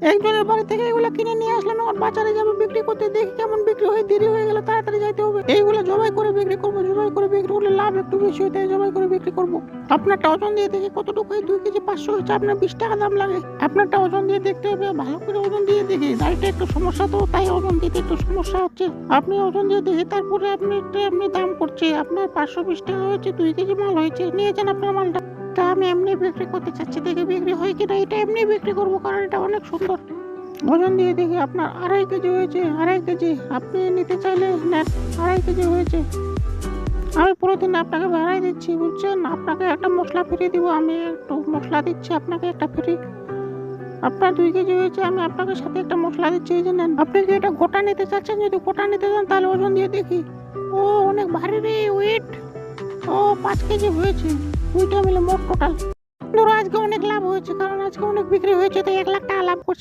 একজনের বাড়ি থেকে এগুলো কিনে নিয়ে আসলাম, এখন বাজারে যাবো বিক্রি করতে, দেখি কেমন বিক্রি হয়। দেরি হয়ে গেল, তাড়াতাড়ি যাইতে হবে। এইগুলো জবাই করে বিক্রি করবো, জবাই করে বিক্রি করলে লাভ একটু বেশি হয়, তাই জবাই করে বিক্রি করবো। আপনারটা ওজন দিয়ে দেখি কতটুকু হয়। 2 কেজি 500 হচ্ছে, আপনার 20 টাকা দাম লাগে। আপনারটা ওজন দিয়ে দেখতে হবে, ভালো করে ওজন দিয়ে দেখি। গাড়িটা একটু সমস্যা, তো তাই ওজন দিতে একটু সমস্যা হচ্ছে। আপনি ওজন দিয়ে দেখি, তারপরে আপনি দাম করছে। আপনার 520 টাকা হয়েছে, 2 কেজি মাল হয়েছে, নিয়েছেন আপনার মালটা। তা আমি এমনি বিক্রি করতে চাচ্ছি, দেখি বিক্রি হয় কিনা। এটা এমনি বিক্রি করবো, কারণ এটা অনেক সুন্দর। ওজন দিয়ে দেখি আপনার 2.5 কেজি হয়েছে, 2.5 কেজি। আপনি নিতে চাইলে নেন, 2.5 কেজি হয়েছে। আমি প্রতিদিন আপনাকে ভাড়াই দিচ্ছি, বুঝছেন। আপনাকে একটা মশলা ফ্রি দিব, আমি একটু মশলা দিচ্ছি আপনাকে একটা ফ্রি। আপনার 2 কেজি হয়েছে, আমি আপনাকে সাথে একটা মশলা দিচ্ছি, এই যে নেন। আপনি কি এটা গোটা নিতে চাচ্ছেন? যদি গোটা নিতে চান তাহলে ওজন দিয়ে দেখি। ও অনেক ভারী রে ওয়েট। ও 5 কেজি হয়েছে, দুইটা মিলে মোট টোটাল। ধরো আজকে অনেক লাভ হয়েছে, কারণ আজকে অনেক বিক্রি হয়েছে, তো 1 লাখ টাকা লাভ করছে।